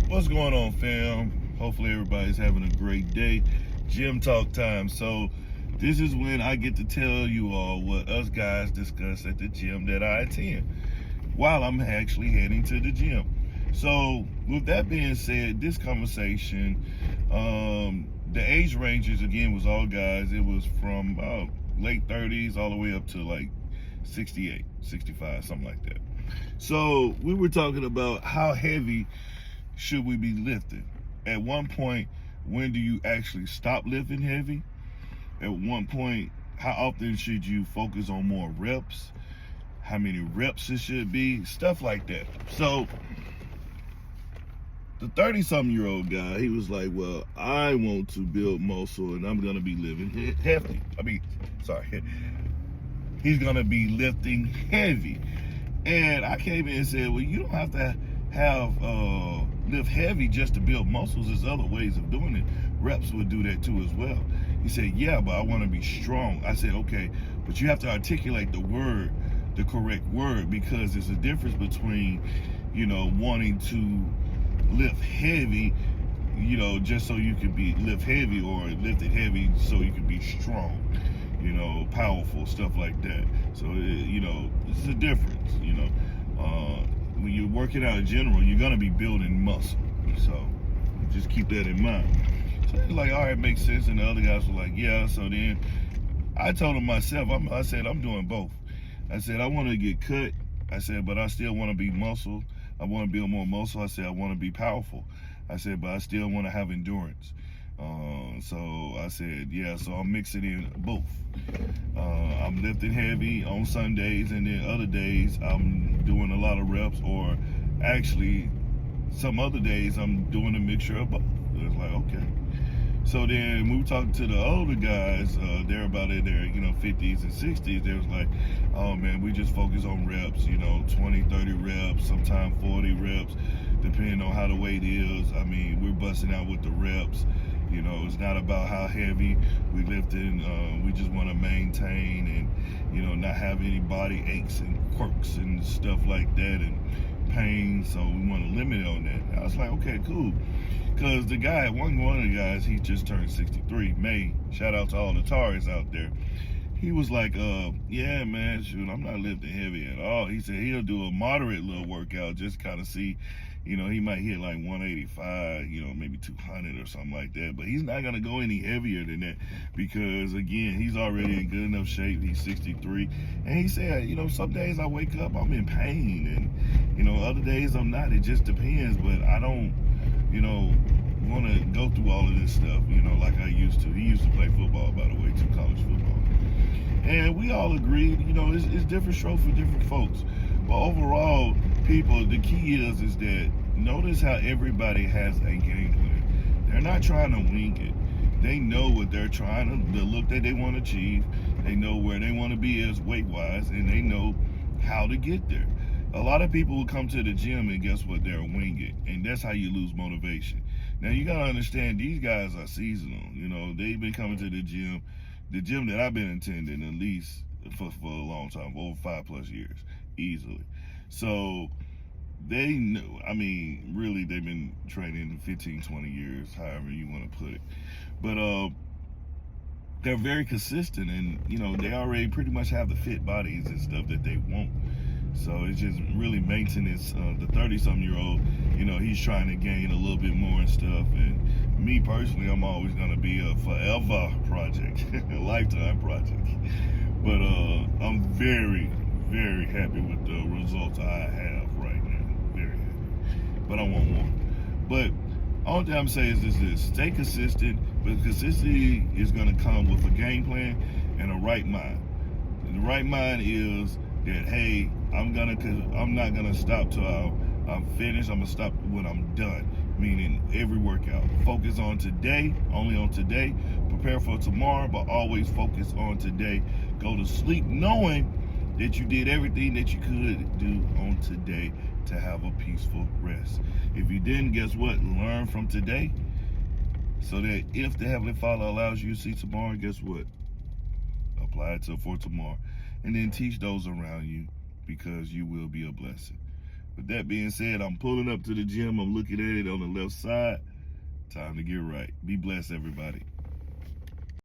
What's going on, fam? Hopefully everybody's having a great day. Gym talk time. So this is when I get to tell you all what us guys discuss at the gym that I attend while I'm actually heading to the gym. So with that being said, this conversation, the age ranges again was all guys. It was from late 30s all the way up to like 68, 65, something like that. So we were talking about how heavy should we be lifting? At one point, when do you actually stop lifting heavy? At one point, how often should you focus on more reps? How many reps it should be? Stuff like that. So the 30-something-year-old guy, he was like, well, I want to build muscle and I'm going to be living hefty. He's going to be lifting heavy. And I came in and said, well, you don't have to lift heavy just to build muscles. There's other ways of doing it. Reps would do that too as well. He said, yeah, but I want to be strong. I said, okay, but you have to articulate the correct word, because there's a difference between, wanting to lift heavy, just so you can lift heavy, or lift it heavy so you can be strong, powerful, stuff like that. So, it's a difference, when you're working out in general, you're going to be building muscle. So just keep that in mind. So it's like, all right, makes sense. And the other guys were like, yeah. So then I told him myself, I said, I'm doing both. I said, I want to get cut. I said, but I still want to be muscle. I want to build more muscle. I said, I want to be powerful. I said, but I still want to have endurance. So I said, yeah, so I'm mixing in both. I'm lifting heavy on Sundays, and then other days I'm doing a lot of reps, or actually some other days I'm doing a mixture of both. It's like, okay. So then we were talking to the older guys, they're about in their, 50s and 60s. They was like, oh man, we just focus on reps, 20, 30 reps, sometimes 40 reps, depending on how the weight is. I mean, we're busting out with the reps. It's not about how heavy we lifting. We just want to maintain and, not have any body aches and quirks and stuff like that and pain. So we want to limit it on that. And I was like, okay, cool. Because the guy, one of the guys, he just turned 63. May, shout out to all the Taurus out there. He was like, yeah, man, shoot, I'm not lifting heavy at all. He said he'll do a moderate little workout, just kind of see, he might hit like 185, maybe 200 or something like that. But he's not going to go any heavier than that because, again, he's already in good enough shape. He's 63. And he said, some days I wake up, I'm in pain. And, other days I'm not. It just depends. But I don't, want to go through all of this stuff, like I used to. He used to play football, by the way, too, college football. And we all agreed, it's different strokes for different folks. But overall, people, the key is that notice how everybody has a game plan. They're not trying to wing it. They know what they're trying to, the look that they want to achieve. They know where they want to be as weight-wise, and they know how to get there. A lot of people will come to the gym and guess what? They're winging it. And that's how you lose motivation. Now, you got to understand, these guys are seasonal. They've been coming to the gym that I've been attending at least for a long time, over 5+ years, easily. So they know, really, they've been training 15, 20 years, however you want to put it. But they're very consistent, and, they already pretty much have the fit bodies and stuff that they want. So it's just really maintenance. The 30-something-year-old, he's trying to gain a little bit more and stuff. And me personally, I'm always going to be a forever project, a lifetime project. But I'm very, very happy with the results I have right now. Very happy. But I want more. But all that I'm saying is this: stay consistent, but consistency is going to come with a game plan and a right mind. And the right mind is that, hey, I'm not gonna stop till I'm finished. I'm gonna stop when I'm done. Meaning every workout. Focus on today, only on today. Prepare for tomorrow, but always focus on today. Go to sleep knowing that you did everything that you could do on today to have a peaceful rest. If you didn't, guess what? Learn from today, so that if the Heavenly Father allows you to see tomorrow, guess what? Apply it for tomorrow. And then teach those around you, because you will be a blessing. With that being said, I'm pulling up to the gym. I'm looking at it on the left side. Time to get right. Be blessed, everybody.